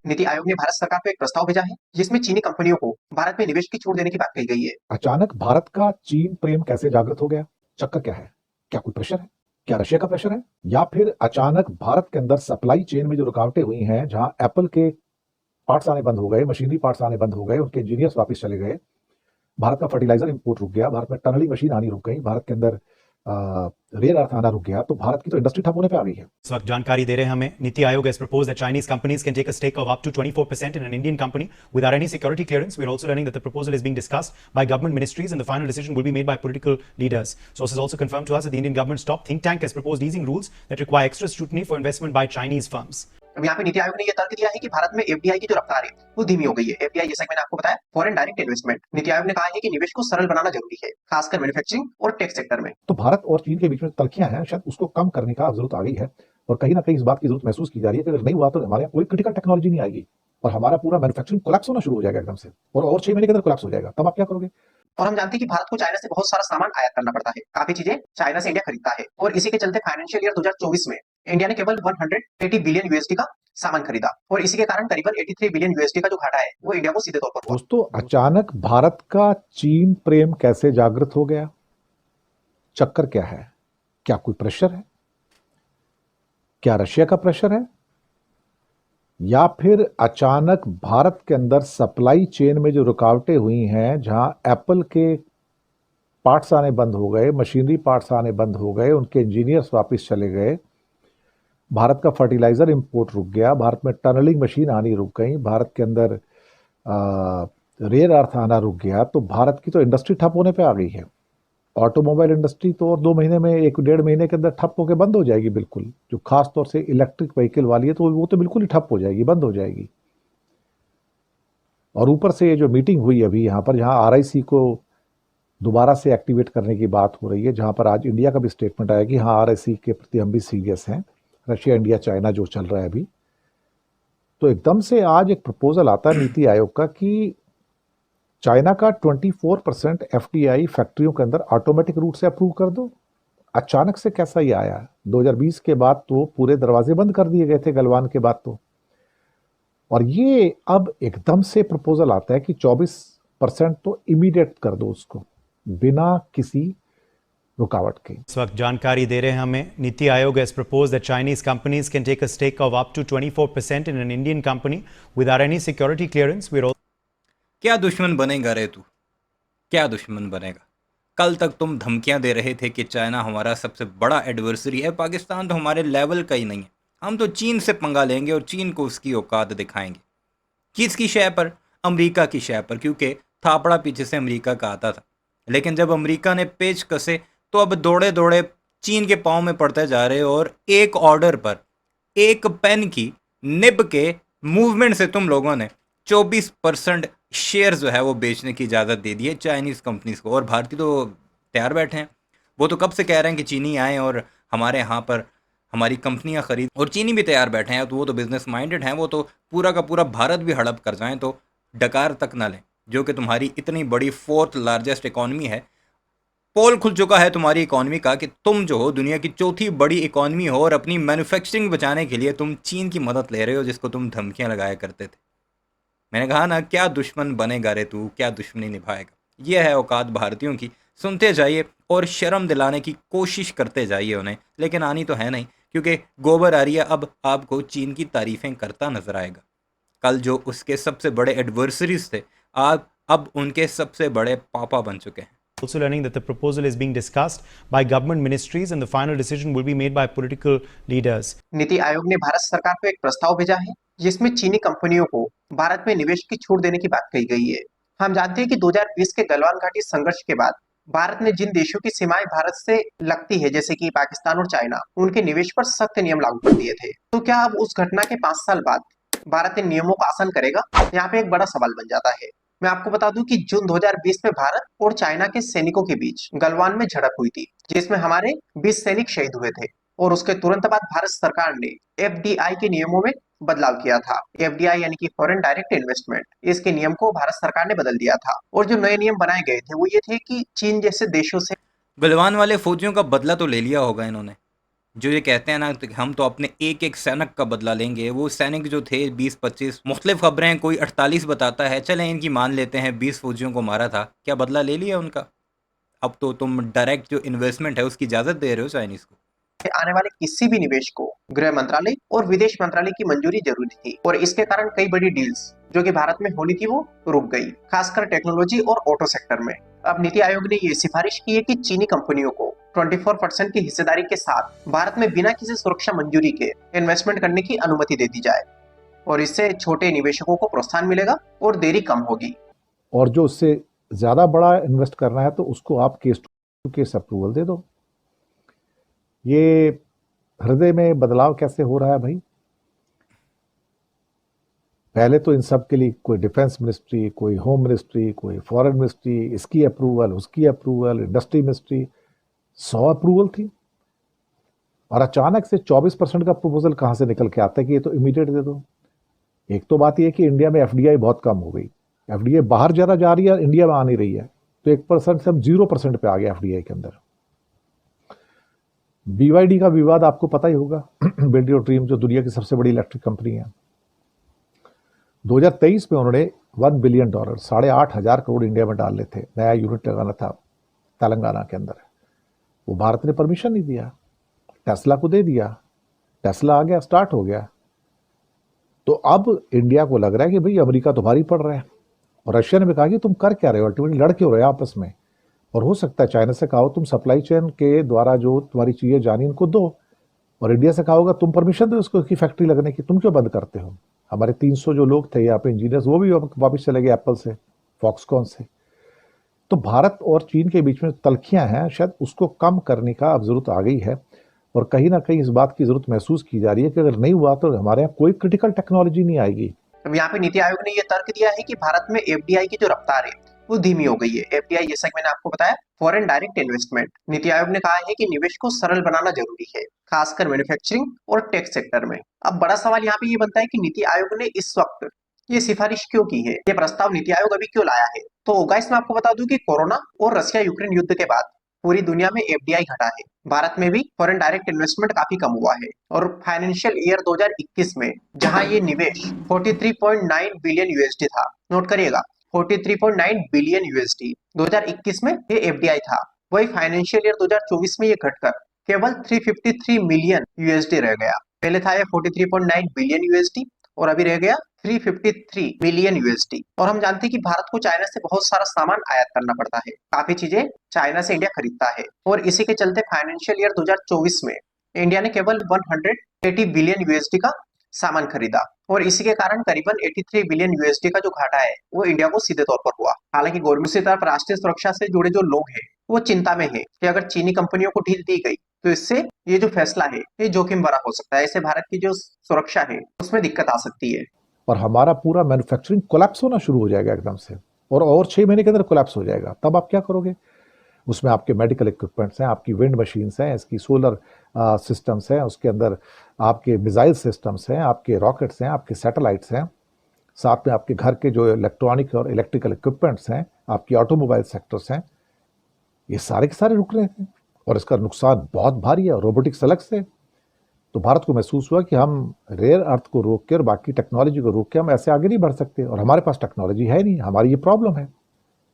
नीति आयोग ने भारत सरकार को एक प्रस्ताव भेजा है जिसमें चीनी कंपनियों को भारत में निवेश की छूट देने की बात कही गई है। अचानक भारत का चीन प्रेम कैसे जागृत हो गया? चक्कर क्या है? क्या कोई प्रेशर है? क्या रशिया का प्रेशर है? या फिर अचानक भारत के अंदर सप्लाई चेन में जो रुकावटें हुई हैं, जहां एप्पल के पार्ट्स आने बंद हो गए, मशीनरी पार्ट्स आने बंद हो गए, उनके इंजीनियर्स वापस चले गए, भारत का फर्टिलाइजर इंपोर्ट रुक गया, भारत में टनलिंग मशीन आनी रुक गई, भारत के अंदर रेयर अर्थ आना रुक गया, तो भारत की तो इंडस्ट्री ठप होने पे आ गई है। इस वक्त जानकारी दे रहे हैं हमें NITI Aayog has proposed that Chinese companies can take a stake of up to 24% in an Indian company without any security clearance. We're also learning that the proposal is being discussed by government ministries and the final decision will be made by political leaders. Sources also confirmed to us that the Indian government's top think tank has proposed easing rules that require extra scrutiny for investment by Chinese firms. अब यहाँ पे नीति आयोग ने यह तर्क दिया है कि भारत में एफडीआई की जो रफ्तार है वो धीमी हो गई है। एफडीआई जैसा कि मैंने आपको बताया, foreign direct investment. NITI Aayog ने कहा है कि निवेश को सरल बनाना जरूरी है, खासकर मैन्युफैक्चरिंग और टेक सेक्टर में। तो भारत और चीन के बीच में तलखियां हैं, शायद उसको कम करने का जरूरत आ गई है और कहीं ना कहीं इस बात की जरूरत महसूस की जा रही है कि अगर नहीं हुआ तो हमारे यहाँ कोई क्रिटिकल टेक्नोलॉजी नहीं आएगी और हमारा पूरा मैन्युफैक्चरिंग कोलैप्स होना शुरू हो जाएगा एकदम से, और 6 महीने के अंदर कोलैप्स हो जाएगा। तब आप क्या करोगे? और हम जानते हैं कि भारत को चाइना से बहुत सारा सामान आयात करना पड़ता है, काफी चीजें चाइना से इंडिया खरीदता है और इसी के चलते फाइनेंशियल ईयर 2024 में इंडिया ने केवल 180 बिलियन यूएसडी का सामान खरीदा और इसी के कारण करीबन 83 बिलियन यूएसडी का जो घाटा है वो इंडिया को सीधे तौर पर हुआ। दोस्तों, अचानक भारत का चीन प्रेम कैसे जागृत हो गया? चक्कर क्या है? क्या कोई प्रेशर है? क्या रशिया का प्रेशर है? या फिर अचानक भारत के अंदर सप्लाई चेन में जो रुकावटें हुई हैं, जहां एप्पल के पार्ट्स आने बंद हो गए, मशीनरी पार्ट्स आने बंद हो गए, उनके इंजीनियर्स वापस चले गए, भारत का फर्टिलाइजर इंपोर्ट रुक गया, भारत में टनलिंग मशीन आनी रुक गई, भारत के अंदर रेयर अर्थ आना रुक गया, तो भारत की तो इंडस्ट्री ठप होने पे आ गई है। ऑटोमोबाइल इंडस्ट्री तो और 2 महीने में 1-1.5 महीने के अंदर ठप होकर बंद हो जाएगी बिल्कुल। जो खास तौर से इलेक्ट्रिक व्हीकल वाली है तो वो तो बिल्कुल ही ठप हो जाएगी, बंद हो जाएगी। और ऊपर से ये जो मीटिंग हुई अभी यहाँ पर, जहाँ आरआईसी को दोबारा से एक्टिवेट करने की बात हो रही है, जहाँ पर आज इंडिया का भी स्टेटमेंट आया कि हाँ, आरआईसी के प्रति हम भी सीरियस हैं, रशिया इंडिया चाइना जो चल रहा है अभी। तो एकदम से आज एक प्रपोजल आता है नीति आयोग का कि चाइना का 24% एफडीआई फैक्ट्रियों के अंदर ऑटोमेटिक रूट से अप्रूव कर दो। अचानक से कैसा ये आया? 2020 के बाद तो पूरे दरवाजे बंद कर दिए गए थे गलवान के बाद तो, और ये अब एकदम से प्रपोजल आता है कि 24% तो इमीडिएट कर दो उसको, बिना किसी रुकावट के। इस वक्त जानकारी दे रहे हैं हमें NITI Aayog has proposed that Chinese companies can take a stake of up to 24% in an Indian company without any security clearance. We're all क्या दुश्मन बनेगा रे तू? क्या दुश्मन बनेगा? कल तक तुम धमकियां दे रहे थे कि चाइना हमारा सबसे बड़ा एडवर्सरी है, पाकिस्तान तो हमारे लेवल का ही नहीं है, हम तो चीन से पंगा लेंगे और चीन को उसकी औकात दिखाएंगे। किसकी शय पर? अमेरिका की शय पर, क्योंकि थापड़ा पीछे से अमेरिका का आता था। लेकिन जब अमेरिका ने पेच कसे तो अब दौड़े दौड़े चीन के पाँव में पड़ते जा रहे हो और एक ऑर्डर पर, एक पेन की निब के मूवमेंट से तुम लोगों ने 24% शेयर जो है वो बेचने की इजाज़त दे दी है चाइनीज़ कंपनीज को। और भारतीय तो तैयार बैठे हैं, वो तो कब से कह रहे हैं कि चीनी आएँ और हमारे यहाँ पर हमारी कंपनियाँ खरीद, और चीनी भी तैयार बैठे हैं, तो वो तो बिजनेस माइंडेड हैं, वो तो पूरा का पूरा भारत भी हड़प कर जाएं तो डकार तक ना लें, जो कि तुम्हारी इतनी बड़ी 4th लार्जेस्ट इकॉनमी है। पोल खुल चुका है तुम्हारी इकॉनमी का कि तुम जो हो दुनिया की 4थी बड़ी इकॉनमी हो और अपनी मैन्युफैक्चरिंग बचाने के लिए तुम चीन की मदद ले रहे हो, जिसको तुम धमकियां लगाया करते थे। मैंने कहा ना, क्या दुश्मन बनेगा रे तू, क्या दुश्मनी निभाएगा? यह है औकात भारतीयों की। सुनते जाइए और शर्म दिलाने की कोशिश करते जाइए उन्हें, लेकिन आनी तो है नहीं, क्योंकि गोबर आर्य अब आपको चीन की तारीफें करता नजर आएगा। कल जो उसके सबसे बड़े एडवर्सरीज थे, आप अब उनके सबसे बड़े पापा बन चुके हैं। also learning that the proposal is being discussed by government ministries and the final decision will be made by political leaders. NITI Aayog ने भारत सरकार को एक प्रस्ताव भेजा है जिसमें चीनी कंपनियों को भारत में निवेश की छूट देने की बात कही गई है। हम जानते हैं कि 2020 के गलवान घाटी संघर्ष के बाद भारत ने जिन देशों की सीमाएं भारत से लगती है, जैसे कि पाकिस्तान और चाइना, उनके निवेश पर सख्त नियम लागू कर दिए थे। तो क्या अब उस घटना के 5 साल बाद भारत इन नियमों को आसान करेगा? यहाँ पे एक बड़ा सवाल बन जाता है। मैं आपको बता दूं कि जून 2020 में भारत और चाइना के सैनिकों के बीच गलवान में झड़प हुई थी, जिसमें हमारे 20 सैनिक शहीद हुए थे और उसके तुरंत बाद भारत सरकार ने एफडीआई के नियमों में बदलाव किया था। एफडीआई यानी कि फॉरेन डायरेक्ट इन्वेस्टमेंट, इसके नियम को भारत सरकार ने बदल दिया था और जो नए नियम बनाए गए थे वो ये थे कि चीन जैसे देशों से गलवान वाले फौजियों का बदला तो ले लिया होगा इन्होंने, जो ये कहते हैं ना कि हम तो अपने एक एक सैनिक का बदला लेंगे, वो सैनिक जो थे 20-25, मुख्तलिफ खबरें हैं, कोई 48 बताता है, चलें इनकी मान लेते हैं 20 फौजियों को मारा था, क्या बदला ले लिया उनका? अब तो तुम डायरेक्ट जो इन्वेस्टमेंट है उसकी इजाज़त दे रहे हो चाइनीज़ को। आने वाले किसी भी निवेश को गृह मंत्रालय और विदेश मंत्रालय की मंजूरी जरूरी थी और इसके कारण कई बड़ी डील्स जो कि भारत में होनी थी वो रुक गई, खासकर टेक्नोलॉजी और ऑटो सेक्टर में। अब नीति आयोग ने ये सिफारिश की है कि चीनी कंपनियों को 24% की हिस्सेदारी के साथ भारत में बिना किसी सुरक्षा मंजूरी के इन्वेस्टमेंट करने की अनुमति दे दी जाए और इससे छोटे निवेशकों को प्रोत्साहन मिलेगा और देरी कम होगी। और जो उससे ज़्यादा बड़ा इन्वेस्ट करना है तो उसको आप केस टू केस अप्रूवल दे दो। ये हृदय में बदलाव कैसे हो रहा है भाई? पहले तो इन सब के लिए कोई डिफेंस मिनिस्ट्री, कोई होम मिनिस्ट्री, कोई फॉरेन मिनिस्ट्री, इसकी अप्रूवल, उसकी अप्रूवल, इंडस्ट्री मिनिस्ट्री, 100 अप्रूवल थी। और अचानक से 24% का प्रपोजल कहाँ से निकल के आता है कि ये तो इमीडिएट दे दो। एक तो बात ये है कि इंडिया में एफडीआई बहुत कम हो गई, एफडीआई बाहर ज़्यादा जा रही है, इंडिया में आ नहीं रही है, तो 1% से हम 0% पे आ गए एफडीआई के अंदर। बीवाईडी का विवाद आपको पता ही होगा बिल्ड योर ड्रीम, जो दुनिया की सबसे बड़ी इलेक्ट्रिक कंपनी है, 2023 में उन्होंने $1 बिलियन 8,500 करोड़ इंडिया में डाल लेते, नया यूनिट लगाना था तेलंगाना के अंदर। वो भारत ने परमिशन नहीं दिया, टेस्ला को दे दिया, टेस्ला आ गया, स्टार्ट हो गया। तो अब इंडिया को लग रहा है कि भाई अमेरिका तो भारी पड़ रहा है, और रशिया ने भी कहा कि तुम कर क्या रहे हो, अल्टीमेटली लड़ क्यों रहे हो आपस में। और हो सकता है चाइना से कहो तुम सप्लाई चेन के द्वारा जो तुम्हारी चीज़ें जानी उनको दो, और इंडिया से कहा होगा तुम परमिशन दो उसको की फैक्ट्री लगने की, तुम क्यों बंद करते हो। हमारे 300 जो लोग थे यहाँ पे इंजीनियर्स, वो भी वापस चले गए एप्पल से, फॉक्सकॉन से। तो भारत और चीन के बीच में तलखियां हैं, शायद उसको कम करने का अब जरूरत आ गई है। और कहीं ना कहीं इस बात की जरूरत महसूस की जा रही है कि अगर नहीं हुआ तो हमारे यहाँ कोई क्रिटिकल टेक्नोलॉजी नहीं आएगी। अब यहाँ पे नीति आयोग ने ये तर्क दिया है कि भारत में एफडीआई की जो रफ्तार है वो धीमी हो गई है। एफडीआई, जैसा कि मैंने आपको बताया, foreign direct investment. NITI Aayog ने कहा है कि निवेश को सरल बनाना जरूरी है, खासकर मैन्युफैक्चरिंग और टेक सेक्टर में। अब बड़ा सवाल यहाँ पे ये बनता है कि नीति आयोग ने इस वक्त ये सिफारिश क्यों की है, ये प्रस्ताव नीति आयोग अभी क्यों लाया है। तो गाइस, मैं आपको बता दूं कि कोरोना और रशिया यूक्रेन युद्ध के बाद पूरी दुनिया में एफडीआई घटा है, भारत में भी फॉरेन डायरेक्ट इन्वेस्टमेंट काफी कम हुआ है। और फाइनेंशियल ईयर 2021 में जहां ये निवेश 43.9 बिलियन यूएसडी था, नोट करिएगा 43.9 बिलियन यूएसडी 2021 में ये एफडीआई था, वही फाइनेंशियल ईयर 2024 में ये घटकर केवल 353 मिलियन यूएसडी रह गया। पहले था ये 43.9 बिलियन यूएसडी और अभी रह गया 353 मिलियन यूएसडी। और हम जानते हैं कि भारत को चाइना से बहुत सारा सामान आयात करना पड़ता है, काफी चीजें चाइना से इंडिया खरीदता है, और इसी के चलते फाइनेंशियल ईयर 2024 में इंडिया ने केवल 180 बिलियन यूएसडी का सामान खरीदा, और इसी के कारण करीबन 83 बिलियन यूएसडी का जो घाटा है वो इंडिया को सीधे तौर पर हुआ। हालांकि गवर्नमेंट की तरफ राष्ट्रीय सुरक्षा से जुड़े जो लोग हैं वो चिंता में है कि अगर चीनी कंपनियों को ढील दी गई तो इससे ये जो फैसला है ये जोखिम भरा हो सकता है, इससे भारत की जो सुरक्षा है उसमें दिक्कत आ सकती है। और हमारा पूरा मैन्युफैक्चरिंग कोलैप्स होना शुरू हो जाएगा एकदम से, और 6 महीने के अंदर कोलैप्स हो जाएगा। तब आप क्या करोगे? उसमें आपके मेडिकल इक्विपमेंट्स हैं, आपकी विंड मशीन्स हैं, इसकी सोलर सिस्टम्स हैं, उसके अंदर आपके मिसाइल सिस्टम्स हैं, आपके रॉकेट्स हैं, आपके सैटेलाइट्स हैं, साथ में आपके घर के जो इलेक्ट्रॉनिक और इलेक्ट्रिकल इक्विपमेंट्स हैं, आपकी ऑटोमोबाइल सेक्टर्स हैं, ये सारे के सारे रुक रहे हैं और इसका नुकसान बहुत भारी है। रोबोटिक्स अलग से। तो भारत को महसूस हुआ कि हम रेयर अर्थ को रोक के और बाकी टेक्नोलॉजी को रोक के हम ऐसे आगे नहीं बढ़ सकते, और हमारे पास टेक्नोलॉजी है नहीं, हमारी ये प्रॉब्लम है।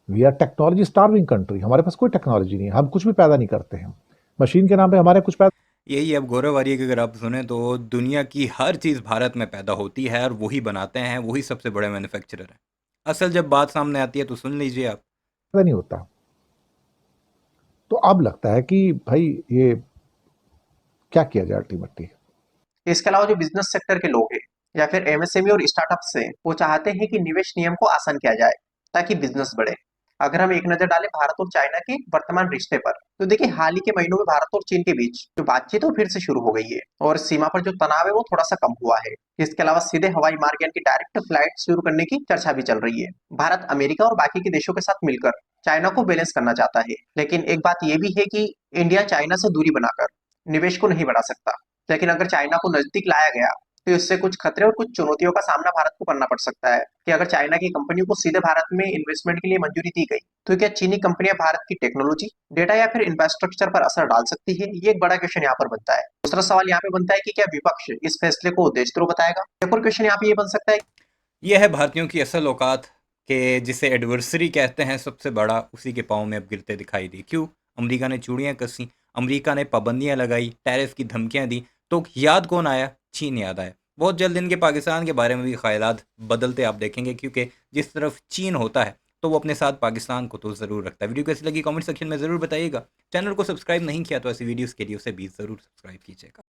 We are technology starving country, हमारे पास कोई टेक्नोलॉजी नहीं है, हम कुछ भी पैदा नहीं करते हैं। मशीन के नाम पे हमारे कुछ पैदा। यही अब गौरव आ रही है कि अगर आप सुने तो दुनिया की हर चीज़ भारत में पैदा होती है और वही बनाते हैं, वही सबसे बड़े मैन्युफैक्चरर हैं। असल जब बात सामने आती है तो सुन लीजिए आप। नहीं होता। तो अब लगता है कि भाई ये क्या किया जाए अल्टीमेटली। इसके अलावा जो बिजनेस सेक्टर के लोग हैं या फिर एमएसएमई और स्टार्टअप्स हैं, वो चाहते हैं कि निवेश नियम को आसान किया जाए ताकि बिजनेस बढ़े। अगर हम एक नजर डालें भारत और चाइना के वर्तमान रिश्ते पर, तो देखिए हाल ही के महीनों में भारत और चीन के बीच जो बातचीत है फिर से शुरू हो गई है और सीमा पर जो तनाव है वो थोड़ा सा कम हुआ है। इसके अलावा सीधे हवाई मार्ग यानी कि डायरेक्ट फ्लाइट शुरू करने की चर्चा भी चल रही है। भारत अमेरिका और बाकी के देशों के साथ मिलकर चाइना को बैलेंस करना चाहता है, लेकिन एक बात यह भी है कि इंडिया चाइना से दूरी बनाकर निवेश को नहीं बढ़ा सकता। लेकिन अगर चाइना को नजदीक लाया गया तो इससे कुछ खतरे और कुछ चुनौतियों का सामना भारत को करना पड़ सकता है कि अगर चाइना की कंपनियों को सीधे भारत में इन्वेस्टमेंट के लिए मंजूरी दी गई तो क्या चीनी कंपनियां भारत की टेक्नोलॉजी, डेटा या फिर इंफ्रास्ट्रक्चर पर असर डाल सकती है? ये एक बड़ा क्वेश्चन यहाँ पर बनता है। दूसरा सवाल यहाँ पे बनता है कि क्या विपक्ष इस फैसले को देशद्रोह बताएगा? एक और क्वेश्चन यहाँ पे ये बन सकता है। यह है भारतीयों की असल औकात के जिसे एडवर्सरी कहते हैं सबसे बड़ा उसी के पाँव में अब गिरते दिखाई दी। क्यों? अमेरिका ने चूड़ियाँ कसी, अमेरिका ने पाबंदियाँ लगाई, टैरिफ की धमकियाँ दी, तो याद कौन आया? चीन याद आया। बहुत जल्द इनके पाकिस्तान के बारे में भी ख्यालात बदलते आप देखेंगे, क्योंकि जिस तरफ चीन होता है तो वो अपने साथ पाकिस्तान को तो ज़रूर रखता है। वीडियो कैसी लगी कमेंट सेक्शन में ज़रूर बताइएगा। चैनल को सब्सक्राइब नहीं किया तो ऐसी वीडियोज़ के लिए उसे भी ज़रूर सब्सक्राइब कीजिएगा।